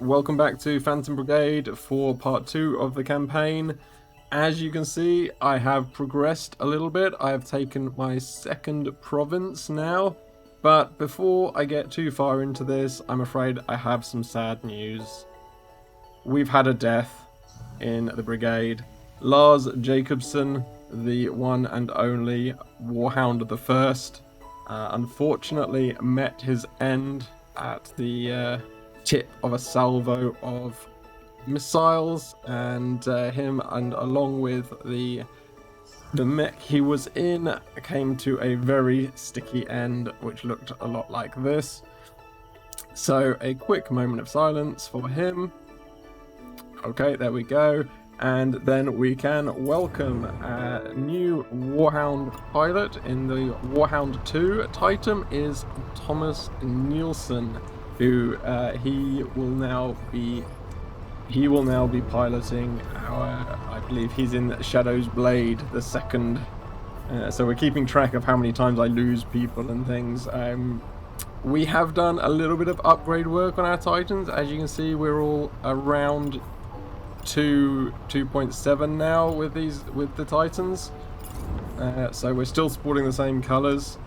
welcome back to Phantom Brigade for part 2 of the campaign. As you can see, I have progressed a little bit. I have taken my second province now. But before I get too far into this, I'm afraid I have some sad news. We've had a death in the Brigade. Lars Jacobson, the one and only Warhound the First, unfortunately met his end at the tip of a salvo of missiles, and him, and along with the mech he was in, came to a very sticky end, which looked a lot like this. So a quick moment of silence for him. Okay, there we go. And then we can welcome a new Warhound pilot in the Warhound 2. Titan is Thomas Nielsen, who he will now be piloting our, I believe he's in Shadow's Blade, the second. So we're keeping track of how many times I lose people and things. We have done a little bit of upgrade work on our Titans. As you can see, we're all around 2.7 now with the Titans. So we're still sporting the same colours,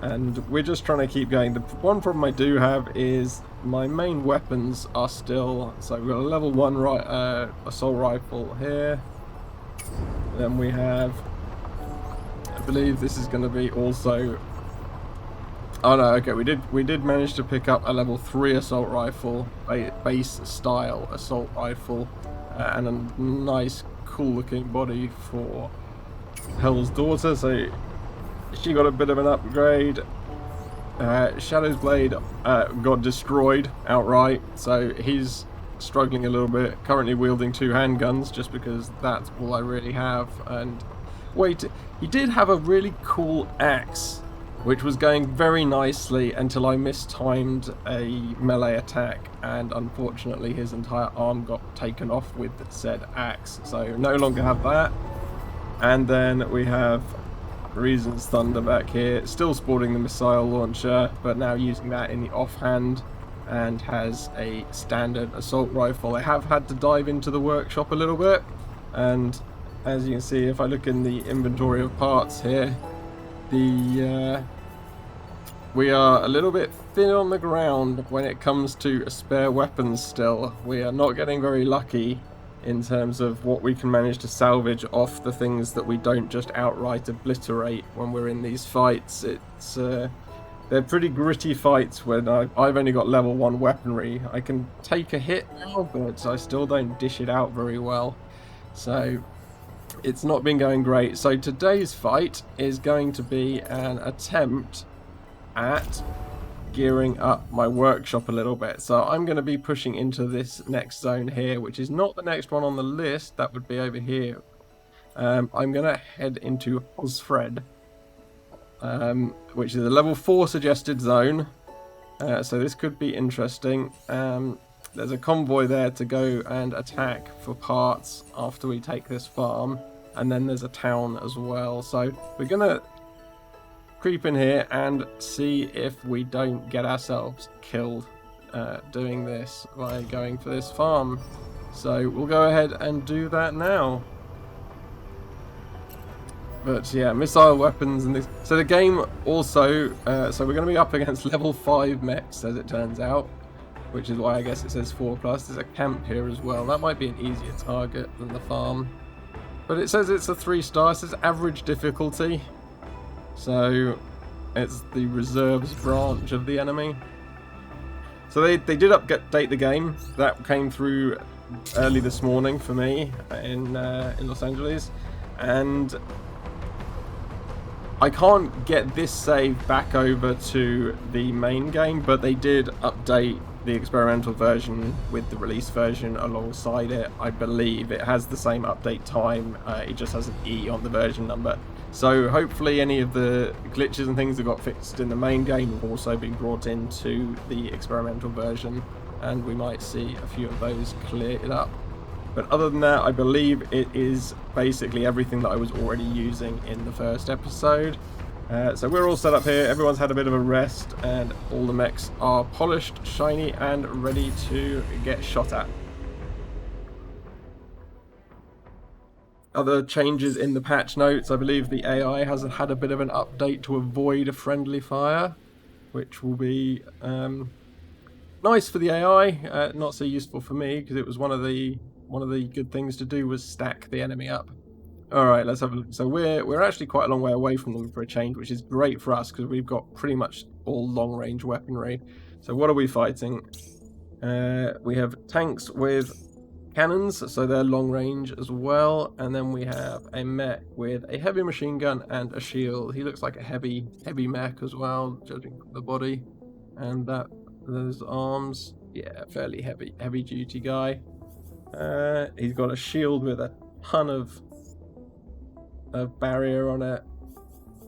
and we're just trying to keep going. The one problem I do have is my main weapons are still, so we've got a level 1 assault rifle here. Then we have, I believe this is going to be also, oh no, okay, we did manage to pick up a level 3 assault rifle, a base style assault rifle, and a nice cool looking body for Hell's Daughter, so she got a bit of an upgrade. Shadow's Blade got destroyed outright, so he's struggling a little bit, currently wielding 2 handguns just because that's all I really have. And wait, he did have a really cool axe which was going very nicely until I mistimed a melee attack, and unfortunately his entire arm got taken off with said axe, so no longer have that. And then we have Reason's Thunder back here, still sporting the missile launcher, but now using that in the offhand, and has a standard assault rifle. I have had to dive into the workshop a little bit, and as you can see, if I look in the inventory of parts here, we are a little bit thin on the ground when it comes to spare weapons still. We are not getting very lucky in terms of what we can manage to salvage off the things that we don't just outright obliterate when we're in these fights. It's they're pretty gritty fights when I've only got level 1 weaponry. I can take a hit now, but I still don't dish it out very well. So it's not been going great. So today's fight is going to be an attempt at gearing up my workshop a little bit. So I'm going to be pushing into this next zone here, which is not the next one on the list. That would be over here. I'm going to head into Osfred, which is a level 4 suggested zone. So this could be interesting. There's a convoy there to go and attack for parts after we take this farm, and then there's a town as well. So we're going to creep in here and see if we don't get ourselves killed doing this by going for this farm. So we'll go ahead and do that now. But yeah, missile weapons and this. So the game also, so we're going to be up against level 5 mechs, as it turns out, which is why I guess it says 4+. There's a camp here as well. That might be an easier target than the farm. But it says it's a 3-star, it says average difficulty. So it's the reserves branch of the enemy. So they did update the game. That came through early this morning for me in Los Angeles, and I can't get this save back over to the main game, but they did update the experimental version with the release version alongside it. I believe it has the same update time, it just has an E on the version number. So hopefully any of the glitches and things that got fixed in the main game have also been brought into the experimental version, and we might see a few of those cleared up. But other than that, I believe it is basically everything that I was already using in the first episode. So we're all set up here, everyone's had a bit of a rest, and all the mechs are polished, shiny, and ready to get shot at. Other changes in the patch notes, I believe the AI has had a bit of an update to avoid a friendly fire, which will be nice for the AI, not so useful for me, because it was one of the good things to do was stack the enemy up. Alright, let's have a look. So we're actually quite a long way away from them for a change, which is great for us because we've got pretty much all long-range weaponry. So what are we fighting? We have tanks with cannons, so they're long-range as well, and then we have a mech with a heavy machine gun and a shield. He looks like a heavy mech as well, judging from the body. And those arms, yeah, fairly heavy duty guy. He's got a shield with a ton of barrier on it,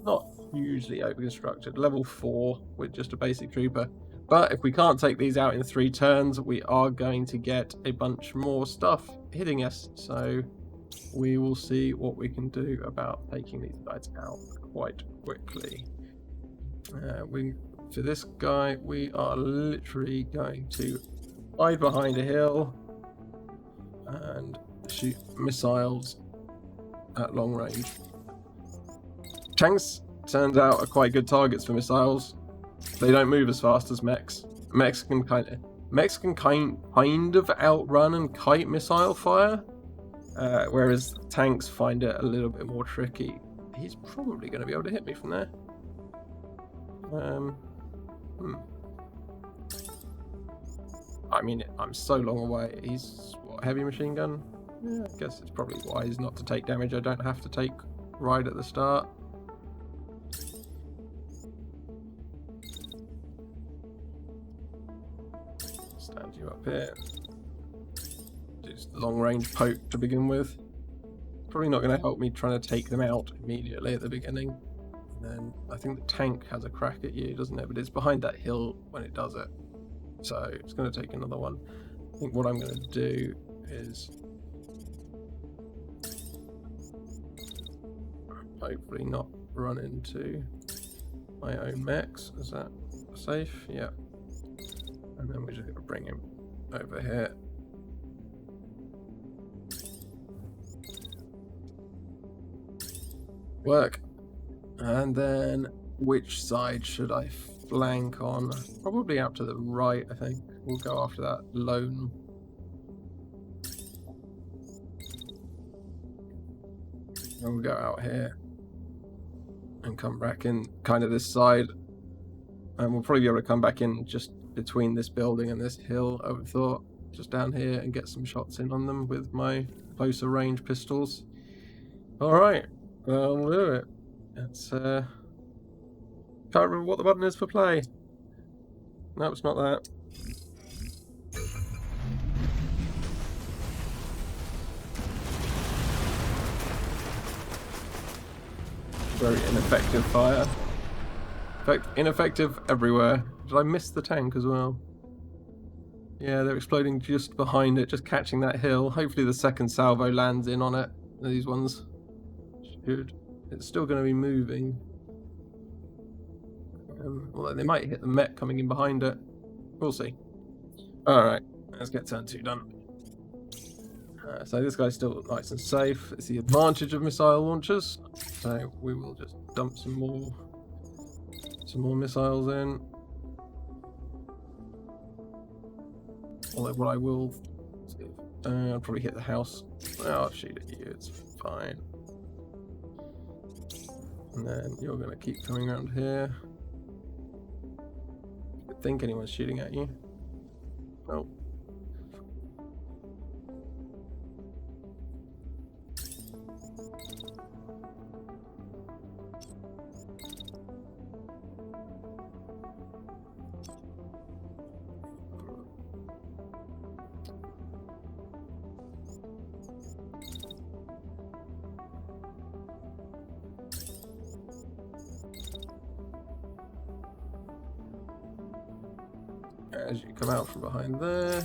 not hugely overconstructed, level 4 with just a basic trooper. But if we can't take these out in 3 turns, we are going to get a bunch more stuff hitting us, so we will see what we can do about taking these guys out quite quickly. For this guy, we are literally going to hide behind a hill and shoot missiles at long range. Tanks, turns out, are quite good targets for missiles. They don't move as fast as mechs. Mechs can kind of outrun and kite missile fire, whereas tanks find it a little bit more tricky. He's probably going to be able to hit me from there. I mean, I'm so long away. He's what, heavy machine gun? Yeah, I guess it's probably wise not to take damage I don't have to take right at the start. Stand you up here. Just long range poke to begin with. Probably not going to help me trying to take them out immediately at the beginning. And then I think the tank has a crack at you, doesn't it? But it's behind that hill when it does it. So it's going to take another one. I think what I'm going to do is hopefully not run into my own mechs. Is that safe? Yeah. And then we're just going to bring him over here. Work. And then which side should I flank on? Probably out to the right, I think. We'll go after that lone. And we'll go out here and come back in kind of this side. And we'll probably be able to come back in just between this building and this hill, I would have thought. Just down here and get some shots in on them with my closer range pistols. Alright, well, we'll do it. It's, can't remember what the button is for play. No, it's not that. Very ineffective fire. In fact, ineffective everywhere. Did I miss the tank as well? Yeah, they're exploding just behind it, just catching that hill. Hopefully the second salvo lands in on it. These ones should. It's still going to be moving. Although they might hit the mech coming in behind it. We'll see. Alright, let's get turn 2 done. So this guy's still nice and safe. It's the advantage of missile launchers. So we will just dump some more missiles in. Although what I will see, I'll probably hit the house. I'll shoot at you, it's fine. And then you're going to keep coming around here. I think anyone's shooting at you. Oh. As you come out from behind there.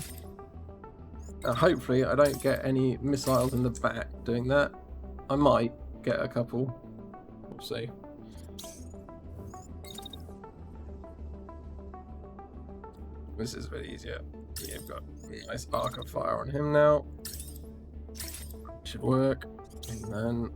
Hopefully I don't get any missiles in the back doing that. I might get a couple. We'll see. This is a bit easier. You've got a nice arc of fire on him now. Should work. And then...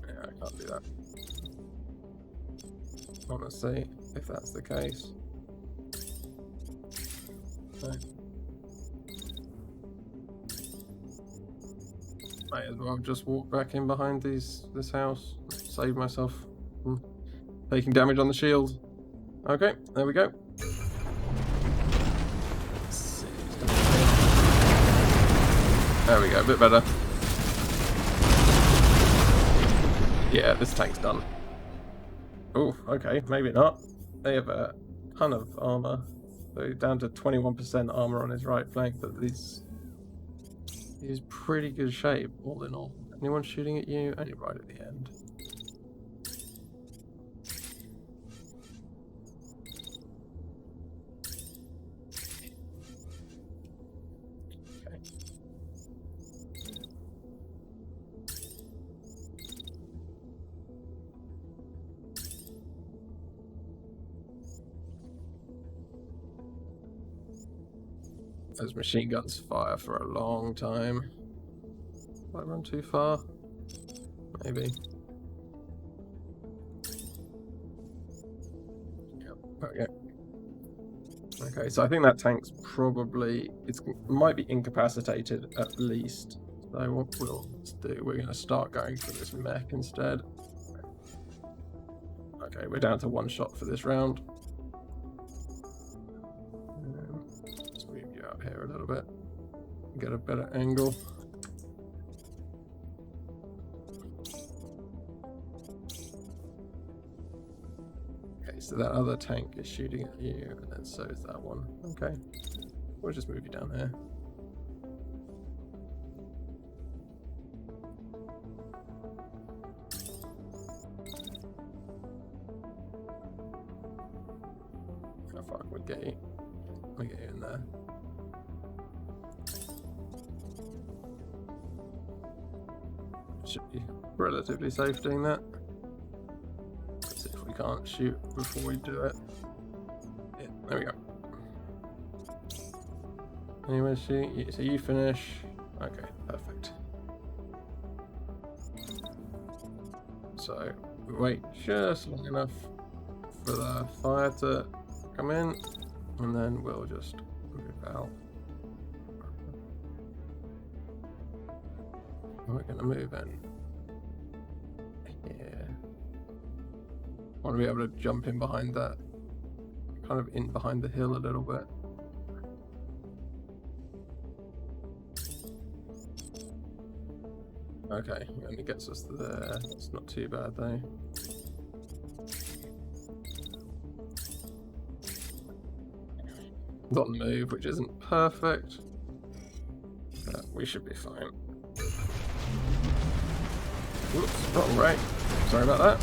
yeah, I can't do that. Honestly, if that's the case. No. Might as well just walk back in behind this house. Save myself from taking damage on the shield. Okay, there we go. Let's see. There we go, a bit better. Yeah, this tank's done. Oh, okay, maybe not. They have a ton of armor. So down to 21% armor on his right flank, but he's pretty good shape, all in all. Anyone shooting at you? Only right at the end. Okay. Those machine guns fire for a long time. Did I run too far? Maybe. Yep, okay. Okay, so I think that tank's probably... it might be incapacitated at least. So what we'll do, we're going to start going for this mech instead. Okay, we're down to one shot for this round. Let's move you out here a little bit. Get a better angle. Okay, so that other tank is shooting at you, and then so is that one. Okay, we'll just move you down here. How far can we get you? We get you in there. Should be relatively safe doing that. Let's see if we can't shoot before we do it. Yeah, there we go. Anyone shooting? So you finish. Okay, perfect. So we wait just long enough for the fire to come in, and then we'll just move out. We're going to move in here. I want to be able to jump in behind that, kind of in behind the hill a little bit. Okay, it only gets us there. It's not too bad though. Got the move, which isn't perfect, but we should be fine. Whoops, wrong way. Sorry about that.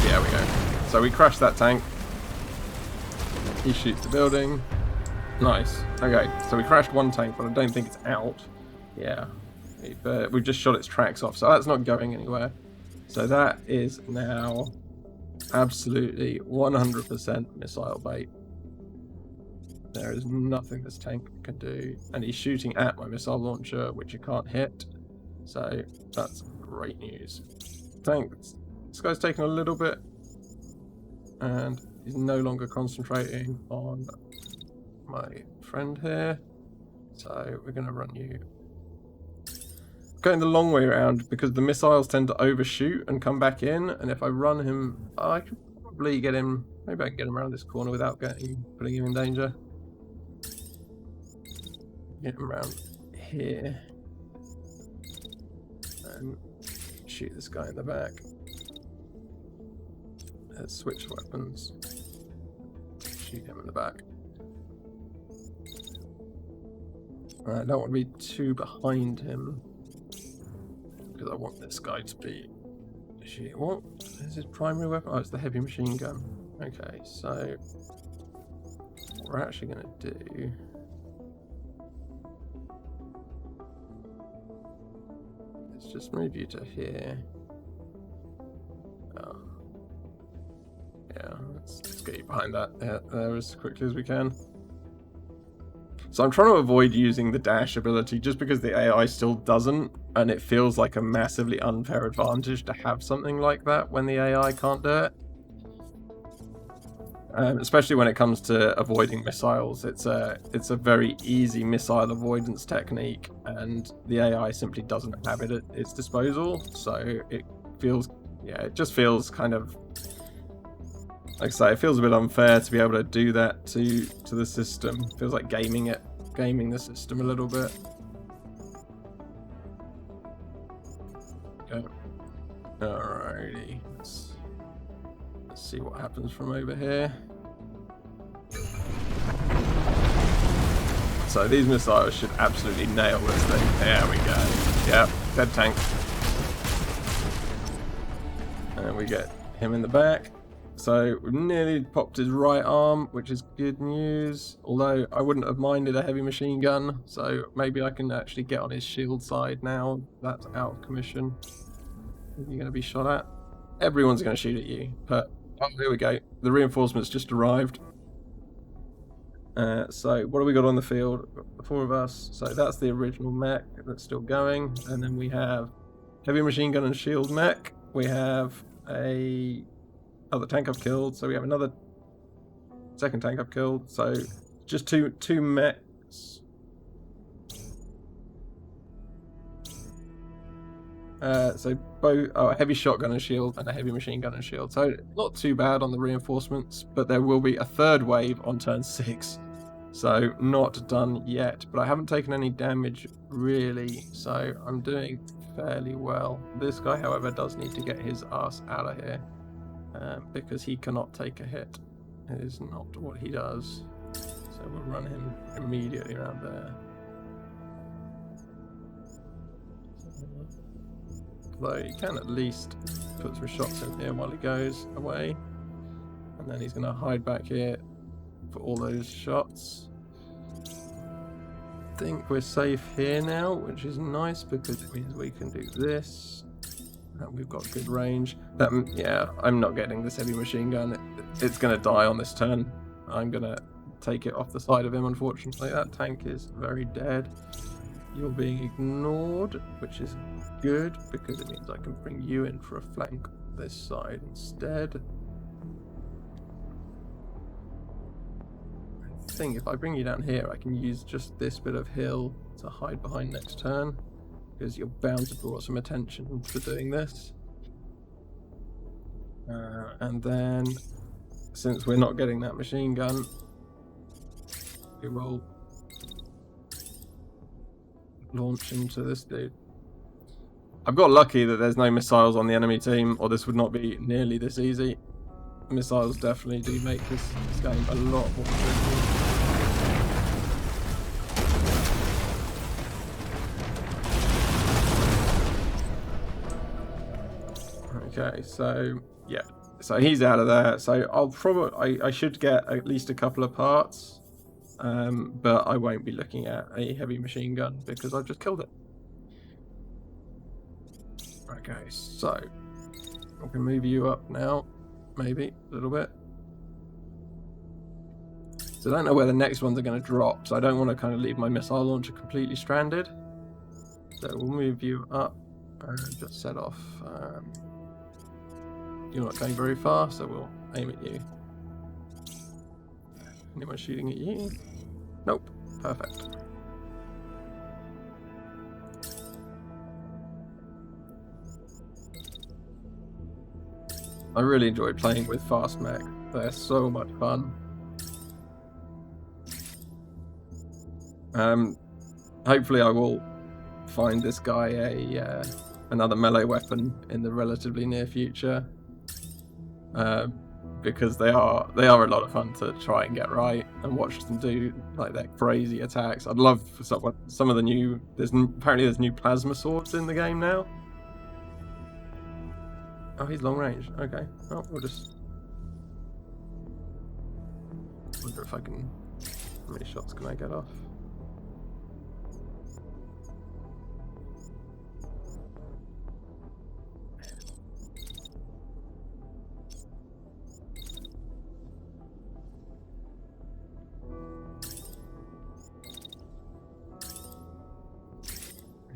Yeah, we go. So we crashed that tank. He shoots the building. Nice. Okay, so we crashed one tank, but I don't think it's out. Yeah. We've just shot its tracks off, so that's not going anywhere. So that is now absolutely 100% missile bait. There is nothing this tank can do. And he's shooting at my missile launcher, which you can't hit. So that's great news. Thanks. This guy's taking a little bit, and he's no longer concentrating on my friend here. So we're going to run you. Going the long way around because the missiles tend to overshoot and come back in. And if I run him, I could probably get him. Maybe I can get him around this corner without putting him in danger. Get him around here. And shoot this guy in the back. Let's switch weapons. Shoot him in the back. I don't want to be too behind him, because I want this guy to be What is his primary weapon? Oh, it's the heavy machine gun. Okay, so what we're actually going to do... Let's just move you to here. Oh. Yeah, let's get you behind that there as quickly as we can. So I'm trying to avoid using the dash ability just because the AI still doesn't, and it feels like a massively unfair advantage to have something like that when the AI can't do it. Especially when it comes to avoiding missiles. It's a very easy missile avoidance technique, and the AI simply doesn't have it at its disposal. So it feels, yeah, it just feels kind of, like I say, it feels a bit unfair to be able to do that to the system. It feels like gaming the system a little bit. Okay. Alrighty. Let's see what happens from over here. So these missiles should absolutely nail this thing. There we go. Yep, dead tank. And we get him in the back. So we've nearly popped his right arm, which is good news. Although I wouldn't have minded a heavy machine gun, so maybe I can actually get on his shield side now. That's out of commission. You're going to be shot at. Everyone's going to shoot at you. But oh, here we go. The reinforcements just arrived. So what do we got on the field? The four of us. So that's the original mech that's still going, and then we have heavy machine gun and shield mech. We have a other tank I've killed, so we have another second tank I've killed. So just two mechs. So both a heavy shotgun and shield and a heavy machine gun and shield. So not too bad on the reinforcements, but there will be a third wave on turn 6. So not done yet, but I haven't taken any damage really, so I'm doing fairly well. This guy, however, does need to get his ass out of here because he cannot take a hit. It is not what he does. So we'll run him immediately around there. Though he can at least put some shots in here while he goes away. And then he's going to hide back here for all those shots. I think we're safe here now, which is nice because it means we can do this. And we've got good range. Yeah, I'm not getting this heavy machine gun. It's going to die on this turn. I'm going to take it off the side of him, unfortunately. That tank is very dead. You're being ignored, which is good because it means I can bring you in for a flank this side instead. I think if I bring you down here, I can use just this bit of hill to hide behind next turn, because you're bound to draw some attention for doing this. And then, since we're not getting that machine gun, we will launch into this dude. I've got lucky that there's no missiles on the enemy team, or this would not be nearly this easy. Missiles definitely do make this game a lot more tricky. Okay, so yeah, so he's out of there. So I should get at least a couple of parts, but I won't be looking at a heavy machine gun because I've just killed it. Okay, so I can move you up now, maybe a little bit. So I don't know where the next ones are going to drop, so I don't want to kind of leave my missile launcher completely stranded. So we'll move you up and just set off. You're not going very far, so we'll aim at you. Anyone shooting at you? Nope. Perfect. I really enjoy playing with fast mech. They're so much fun. Hopefully I will find this guy another melee weapon in the relatively near future. Because they are a lot of fun to try and get right and watch them do like their crazy attacks. I'd love for some of the new. Apparently there's new plasma swords in the game now. Oh, he's long range. Okay. Oh, we'll just... wonder if I can... how many shots can I get off?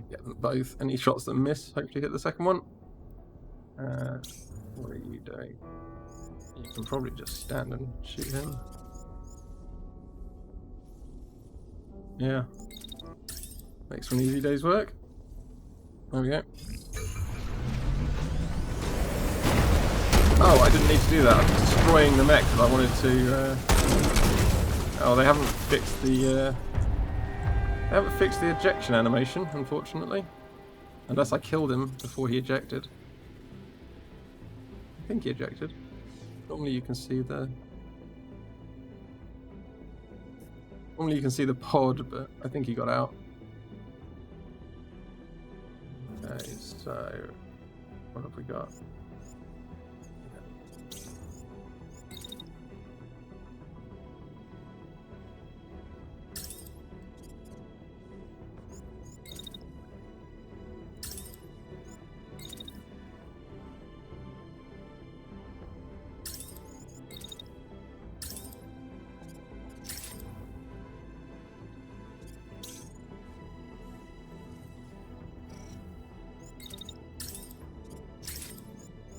Get them both. Any shots that miss, hopefully hit the second one. What are you doing? You can probably just stand and shoot him. Yeah. Makes for an easy day's work. There we go. Oh, I didn't need to do that. I'm destroying the mech because I wanted to... Oh, they haven't fixed the... They haven't fixed the ejection animation, unfortunately. Unless I killed him before he ejected. I think he ejected. Normally you can see the... Normally you can see the pod, but I think he got out. Okay, so... what have we got?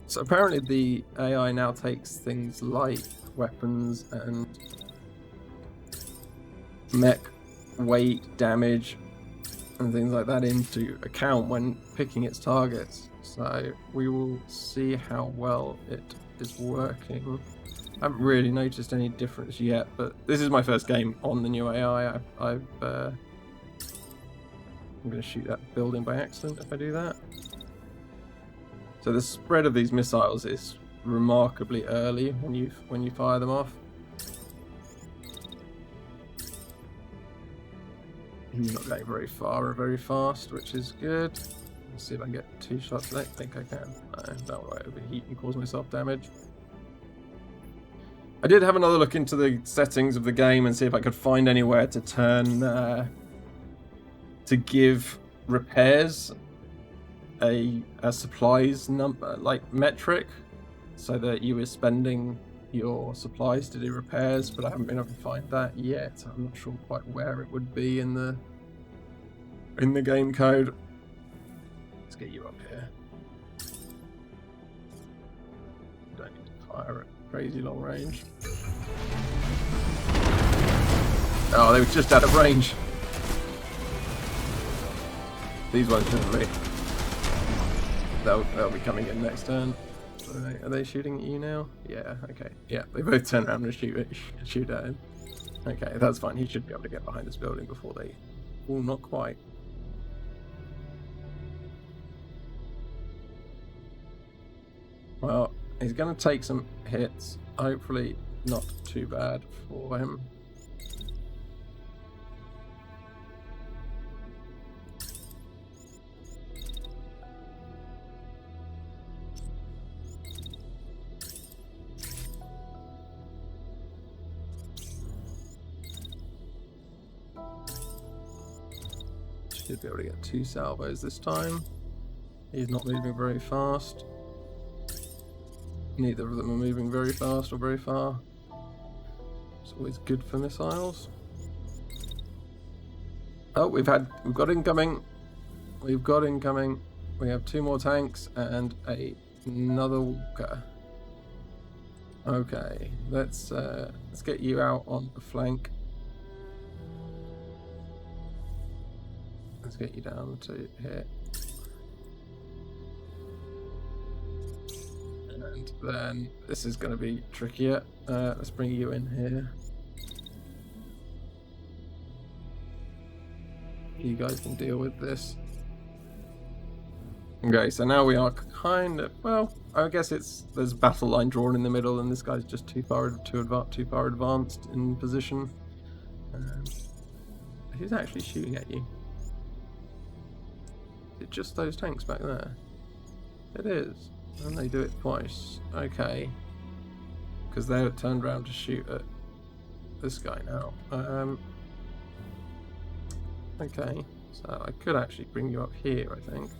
So apparently the AI now takes things like weapons and mech weight, damage, and things like that into account when picking its targets. So we will see how well it is working. I haven't really noticed any difference yet, but this is my first game on the new AI. I'm going to shoot that building by accident if I do that. So the spread of these missiles is remarkably early when you fire them off. He's not going very far or very fast, which is good. Let's see if I can get 2 shots. I don't think I can. No, that will overheat and cause myself damage. I did have another look into the settings of the game and see if I could find anywhere to turn to give repairs a supplies number, like metric, so that you were spending your supplies to do repairs, but I haven't been able to find that yet. I'm not sure quite where it would be in the game code. Let's get you up here. Don't need to fire at crazy long range. Oh, they were just out of range. These ones shouldn't be. They'll be coming in next turn. Are they shooting at you now? Yeah, okay. Yeah, they both turn around and shoot at him. Okay, that's fine. He should be able to get behind this building before they... Oh, not quite. Well, he's going to take some hits. Hopefully not too bad for him. Should be able to get 2 salvos this time. He's not moving very fast. Neither of them are moving very fast or very far. It's always good for missiles. Oh, we've got incoming. We've got incoming. We have 2 more tanks and another walker. Okay, let's get you out on the flank. Let's get you down to here. And then this is going to be trickier. Let's bring you in here. You guys can deal with this. Okay, so now we are kind of, well, I guess there's a battle line drawn in the middle, and this guy's just too far advanced in position. Who's actually shooting at you? Is it just those tanks back there? It is. And they do it twice. Okay. Because they're turned around to shoot at this guy now. Okay. So I could actually bring you up here, I think.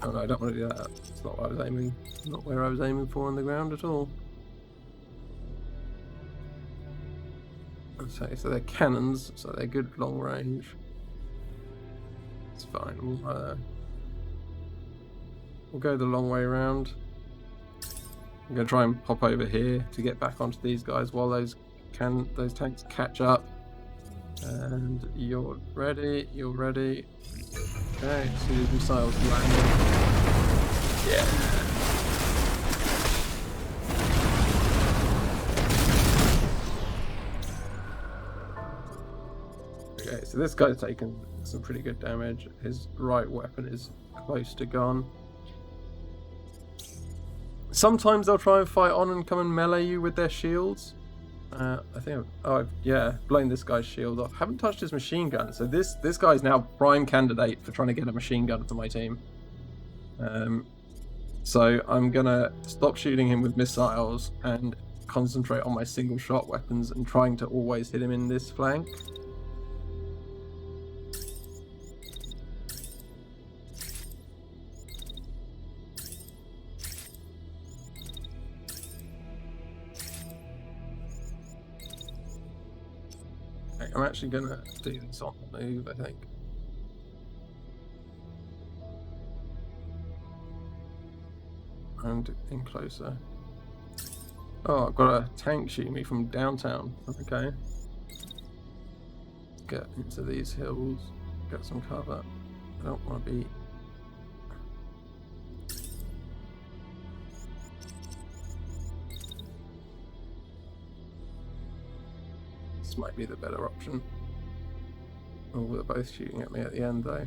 Oh no, I don't want to do that. It's not what I was aiming. Not where I was aiming for on the ground at all. Okay, so they're cannons, so they're good long range. It's fine. We'll go the long way around. I'm going to try and pop over here to get back onto these guys while those tanks catch up. And you're ready. You're ready. Okay, as soon as missiles land. Yeah. Okay, so this guy's taken some pretty good damage. His right weapon is close to gone. Sometimes they'll try and fight on and come and melee you with their shields. I think I've blown this guy's shield off. Haven't touched his machine gun, so this guy's now prime candidate for trying to get a machine gun for my team. So I'm gonna stop shooting him with missiles and concentrate on my single shot weapons and trying to always hit him in this flank. I'm actually gonna do this on the move, I think. And in closer. Oh, I've got a tank shooting me from downtown. Okay. Get into these hills, get some cover. I don't want to be. This might be the better option. Oh, they're both shooting at me at the end, though.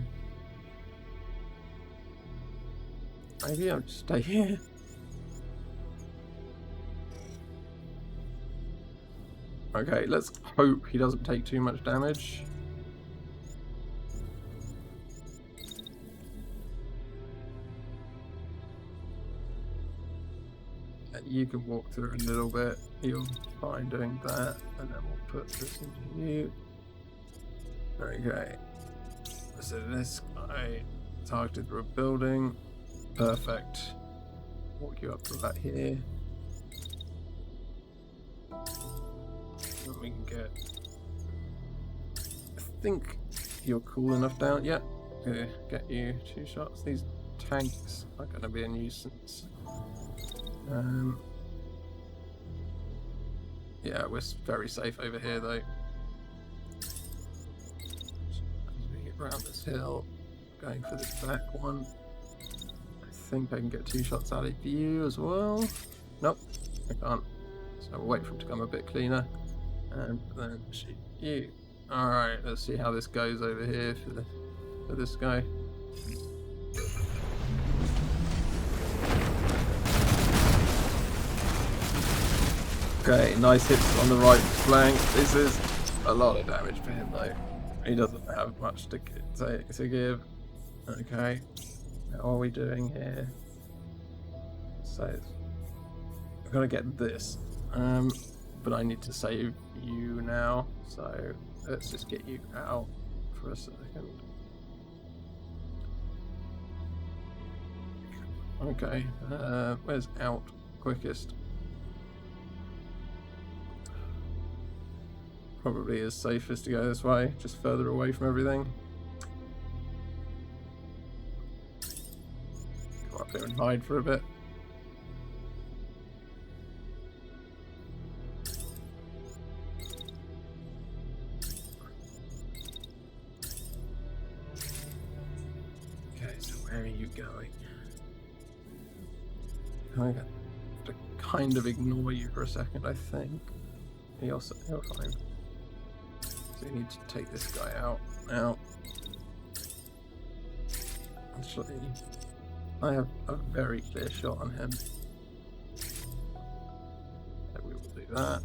Maybe I'll just stay here. Okay, let's hope he doesn't take too much damage. You can walk through a little bit. You're fine doing that, and then we'll put this into you. Okay. So this guy targeted through a building. Perfect. Walk you up to that here. And we can get. I think you're cool enough down. Yep. Yeah, get you 2 shots. These tanks are going to be a nuisance. Yeah, we're very safe over here though. As we get around this hill, going for this back one. I think I can get 2 shots out of you as well. Nope, I can't. So we'll wait for him to come a bit cleaner. And then shoot you. Alright, let's see how this goes over here for this guy. Okay, nice hits on the right flank. This is a lot of damage for him though. He doesn't have much to give. Okay, how are we doing here? So, I'm gonna get this. But I need to save you now. So, let's just get you out for a second. Okay, where's out quickest? Probably is safest to go this way, just further away from everything. Come up here and hide for a bit. Okay, so where are you going? I'm going to kind of ignore you for a second, I think. You're fine. So we need to take this guy out now. Actually, I have a very clear shot on him. So we will do that.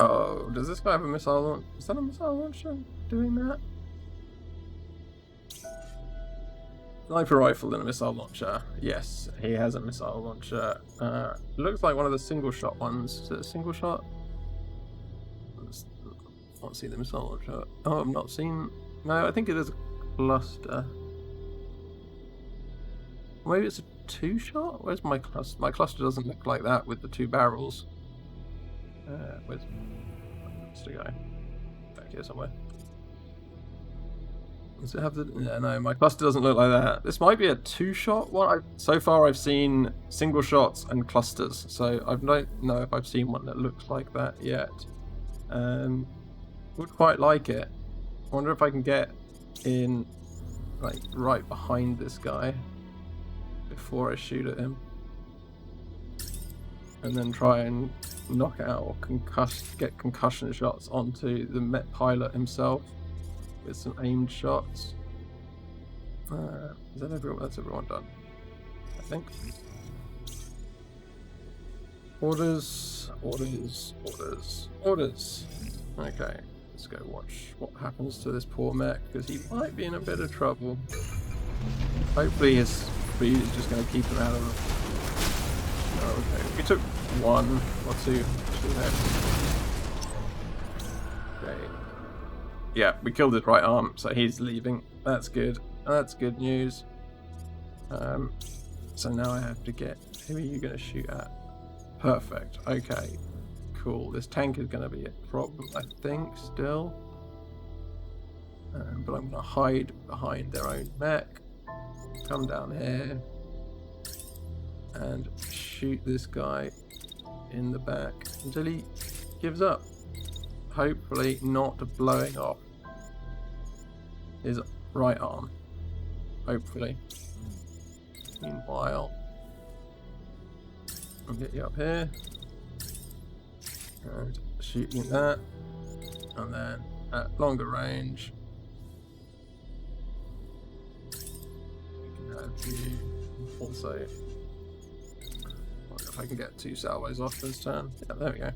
Oh, does this guy have a missile launcher? Is that a missile launcher doing that? Sniper rifle and a missile launcher. Yes, he has a missile launcher. Looks like one of the single shot ones. Is it a single shot? I can't see the missile launcher. Oh, I've not seen. No, I think it is a cluster. Maybe it's a two shot? Where's my cluster? My cluster doesn't look like that with the two barrels. Where's the guy? Back here somewhere. Does it have the... Yeah, no, my cluster doesn't look like that. This might be a two-shot one. So far I've seen single shots and clusters, so I don't know if I've seen one that looks like that yet. Would quite like it. Wonder if I can get in, like, right behind this guy before I shoot at him. And then try and knock out or get concussion shots onto the Met pilot himself. With some aimed shots. Is that everyone? That's everyone done, I think. Orders. Okay, let's go watch what happens to this poor mech, because he might be in a bit of trouble. Hopefully his speed is just going to keep him out of... Oh, okay, we took one or two hits. Okay. Yeah, we killed his right arm, so he's leaving. That's good. That's good news. So now I have to get... Who are you going to shoot at? Perfect. Okay. Cool. This tank is going to be a problem, I think, still. But I'm going to hide behind their own mech. Come down here. And shoot this guy in the back until he gives up. Hopefully not blowing off his right arm. Hopefully. Meanwhile, I'll get you up here and shooting that, and then at longer range we can have you also. Wonder if I can get 2 salvos off this turn. Yeah, there we go.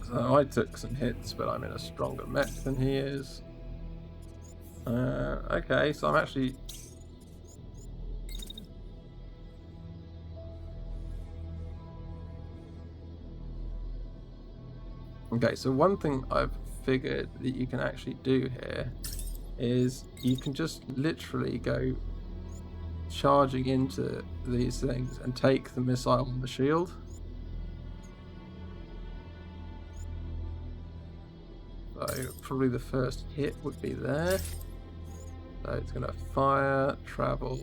So I took some hits, but I'm in a stronger mech than he is. Okay, so I'm actually... Okay, so one thing I've figured that you can actually do here is you can just literally go charging into these things and take the missile on the shield. So probably the first hit would be there. So it's going to fire, travel,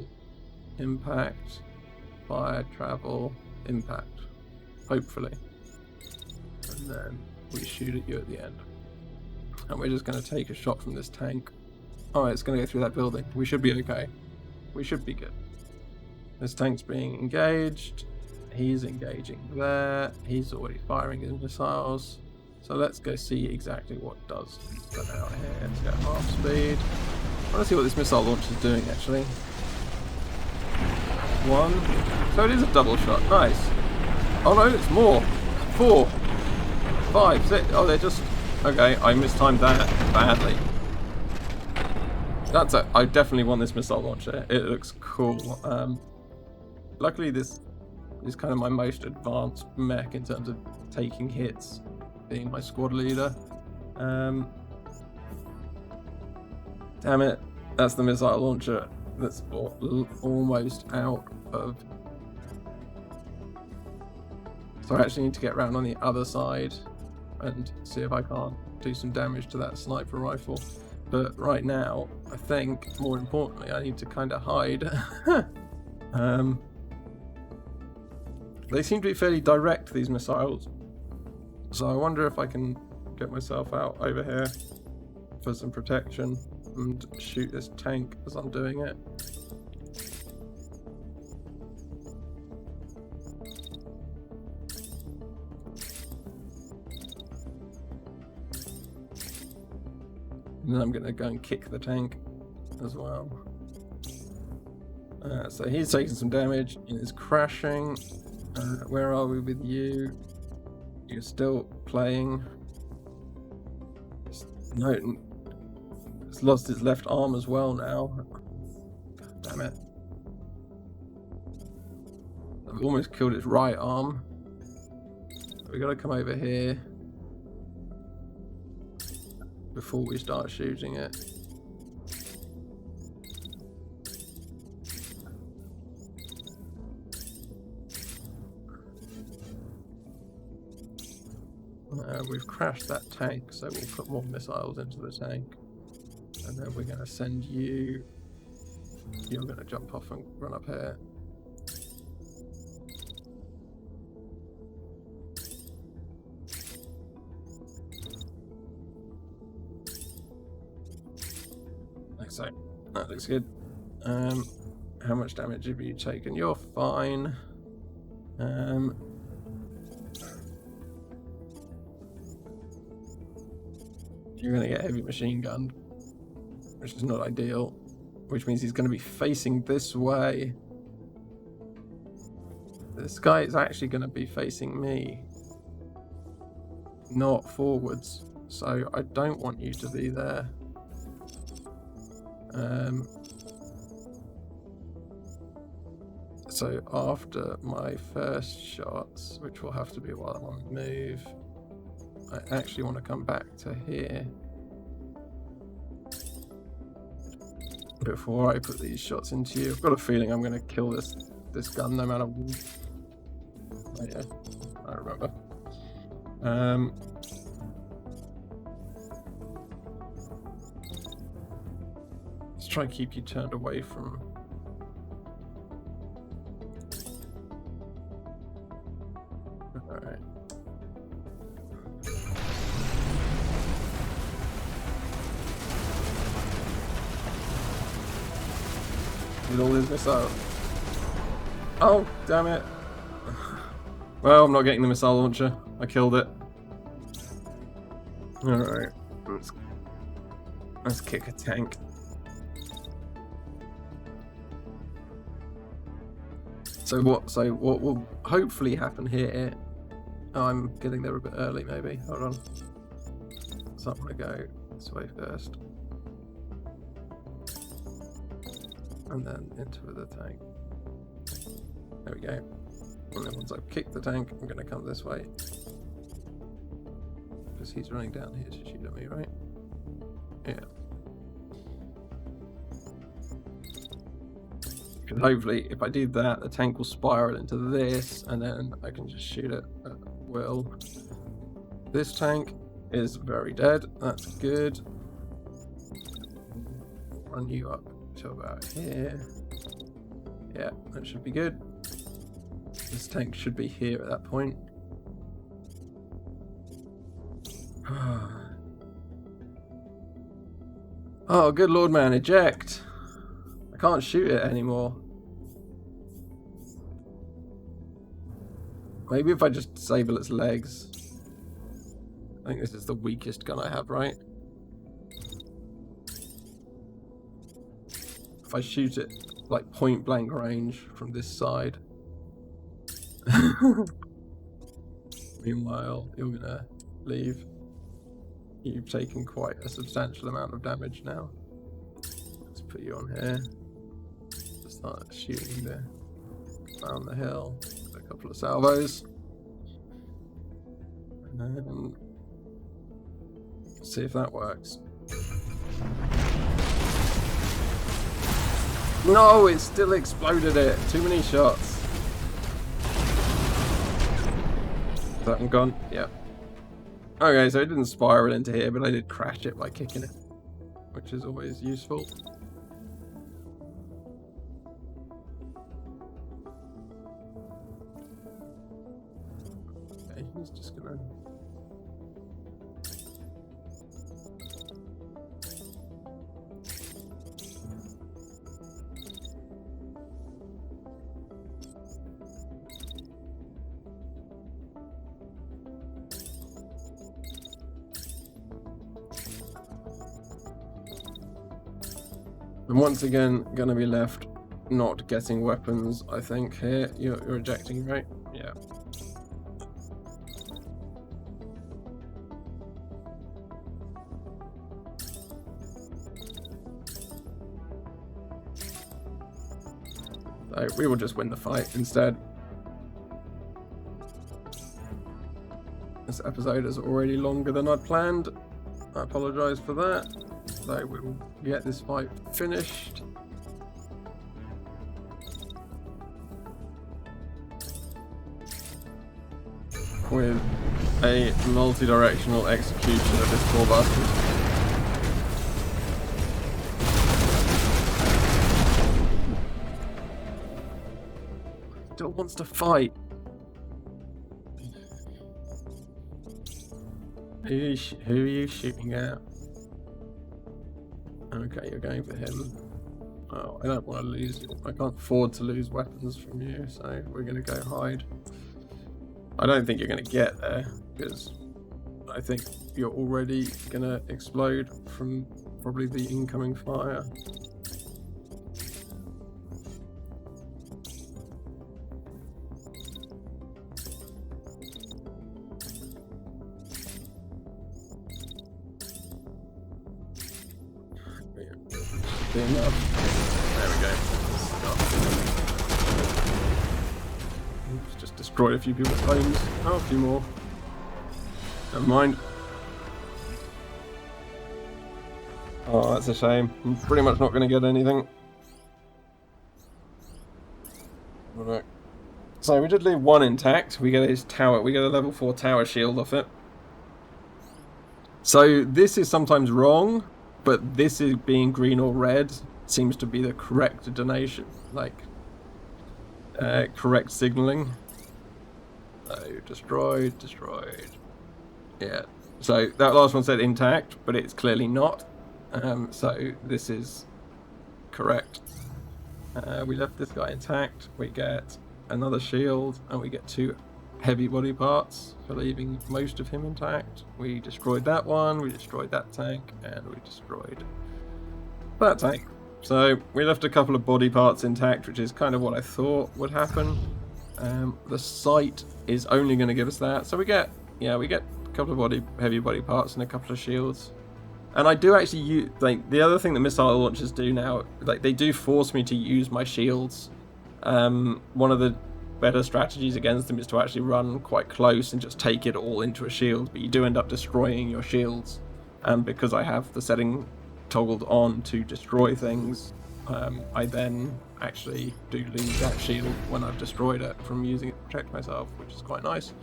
impact, fire, travel, impact. Hopefully. And then we shoot at you at the end. And we're just going to take a shot from this tank. Oh, it's going to go through that building. We should be okay. We should be good. This tank's being engaged. He's engaging there. He's already firing his missiles. So let's go see exactly what it does. Let's go out here. Let's go half speed. I want to see what this missile launch is doing, actually. 1. So it is a double shot. Nice. Oh no, it's more. 4. 5. 6. Oh, they're just... Okay, I mistimed that badly. That's it. I definitely want this missile launcher. It looks cool. Luckily, this is kind of my most advanced mech in terms of taking hits. Being my squad leader. Damn it, that's the missile launcher that's almost out of... So I actually need to get around on the other side and see if I can't do some damage to that sniper rifle. But right now, I think, more importantly, I need to kind of hide. They seem to be fairly direct, these missiles. So I wonder if I can get myself out over here for some protection and shoot this tank as I'm doing it. And then I'm going to go and kick the tank as well. So he's taking some damage and is crashing. Where are we with you? You're still playing. No, it's lost its left arm as well now. Damn it. I've almost killed its right arm. We gotta come over here before we start shooting it. We've crashed that tank, so we'll put more missiles into the tank. And then we're going to send you... You're going to jump off and run up here. Like so. That looks good. How much damage have you taken? You're fine. You're going to get heavy machine gunned, which is not ideal, which means he's going to be facing this way. This guy is actually going to be facing me, not forwards, so I don't want you to be there. So after my first shots, which will have to be while I'm on the move, I actually want to come back to here before I put these shots into you. I've got a feeling I'm going to kill this gun no matter what. Oh yeah, I remember. Let's try and keep you turned away from... Alright. With all his missiles. Oh, damn it. Well, I'm not getting the missile launcher. I killed it. Alright. Let's kick a tank. So what will hopefully happen here... Oh, I'm getting there a bit early, maybe. Hold on. So I'm going to go this way first. And then into the tank. There we go. And then once I've kicked the tank, I'm going to come this way. Because he's running down here to shoot at me, right? Yeah. Because hopefully, if I do that, the tank will spiral into this, and then I can just shoot it at will. This tank is very dead. That's good. Run you up to about here. Yeah, that should be good. This tank should be here at that point. Oh, good lord, man, eject! I can't shoot it anymore. Maybe if I just disable its legs. I think this is the weakest gun I have, right? If I shoot it like point blank range from this side. Meanwhile, you're gonna leave. You've taken quite a substantial amount of damage now. Let's put you on here. Start shooting down the hill with a couple of salvos. And see if that works. No, it still exploded it. Too many shots. Is that one gone? Yep. Okay, so it didn't spiral into here, but I did crash it by kicking it, which is always useful. Okay, he's just gonna... I'm once again going to be left not getting weapons, I think, here. You're ejecting, right? Yeah. So we will just win the fight instead. This episode is already longer than I'd planned. I apologise for that. So we will get this fight finished. With a multi-directional execution of this poor bastard. Still wants to fight. Who are you shooting at? Okay, you're going for him. Oh, I don't want to lose. I can't afford to lose weapons from you, so we're going to go hide. I don't think you're going to get there, because I think you're already going to explode from probably the incoming fire. There we go. Oops, just destroyed a few people's homes. Oh, a few more. Never mind. Oh, that's a shame. I'm pretty much not going to get anything. Right. So we did leave one intact. We get his tower. We get a level 4 tower shield off it. So this is sometimes wrong, but this is being green or red seems to be the correct donation, like correct signaling. So destroyed. Yeah. So that last one said intact, but it's clearly not. So this is correct. We left this guy intact. We get another shield, and we get 2 heavy body parts for leaving most of him intact. We destroyed that one, we destroyed that tank, and we destroyed that tank. So we left a couple of body parts intact, which is kind of what I thought would happen. The sight is only going to give us that, so we get a couple of heavy body parts and a couple of shields. And I do actually use, like, the other thing that missile launchers do now, like, they do force me to use my shields. One of the better strategies against them is to actually run quite close and just take it all into a shield, but you do end up destroying your shields. And because I have the setting toggled on to destroy things, I then actually do lose that shield when I've destroyed it from using it to protect myself, which is quite nice.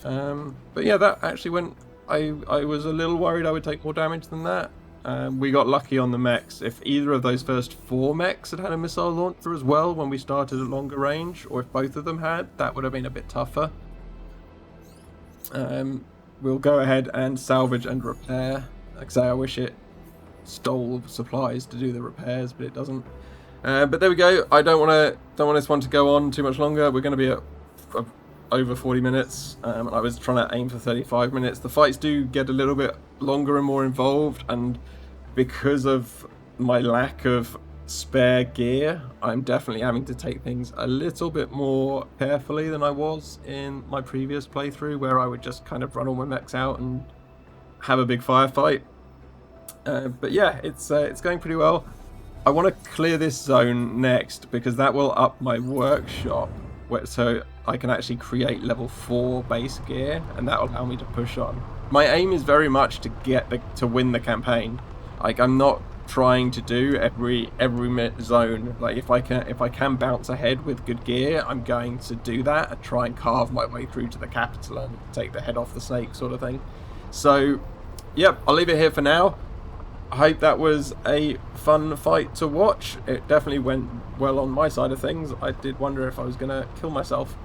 But yeah, that actually went... I was a little worried I would take more damage than that. We got lucky on the mechs. If either of those first 4 mechs had a missile launcher as well when we started at longer range, or if both of them had, that would have been a bit tougher. We'll go ahead and salvage and repair. Like I say, I wish it stole supplies to do the repairs, but it doesn't. But there we go. I don't want this one to go on too much longer. We're going to be at over 40 minutes. I was trying to aim for 35 minutes. The fights do get a little bit longer and more involved, and because of my lack of spare gear, I'm definitely having to take things a little bit more carefully than I was in my previous playthrough, where I would just kind of run all my mechs out and have a big firefight. But yeah, it's going pretty well. I want to clear this zone next because that will up my workshop, so I can actually create level 4 base gear, and that will allow me to push on. My aim is very much to win the campaign. Like, I'm not trying to do every zone. Like, if I can bounce ahead with good gear, I'm going to do that and try and carve my way through to the capital and take the head off the snake, sort of thing. So, yep, I'll leave it here for now. I hope that was a fun fight to watch. It definitely went well on my side of things. I did wonder if I was going to kill myself.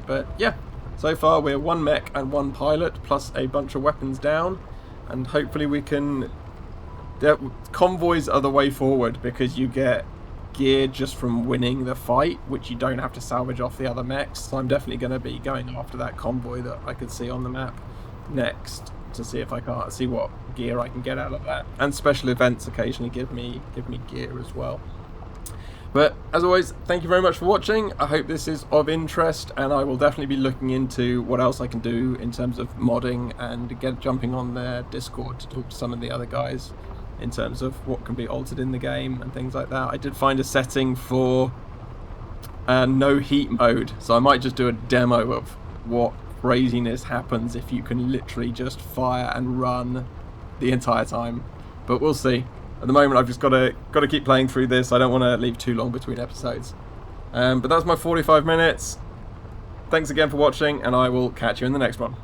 But yeah, so far we're 1 mech and 1 pilot, plus a bunch of weapons down. And hopefully we can... Convoys are the way forward, because you get gear just from winning the fight, which you don't have to salvage off the other mechs. So I'm definitely going to be going after that convoy that I could see on the map next, to see if I can't see what gear I can get out of that. And special events occasionally give me gear as well. But as always, thank you very much for watching. I hope this is of interest, and I will definitely be looking into what else I can do in terms of modding, and jumping on their Discord to talk to some of the other guys in terms of what can be altered in the game and things like that. I did find a setting for and no heat mode, so I might just do a demo of what craziness happens if you can literally just fire and run the entire time. But we'll see. At the moment, I've just got to keep playing through this. I don't want to leave too long between episodes. But that's my 45 minutes. Thanks again for watching, and I will catch you in the next one.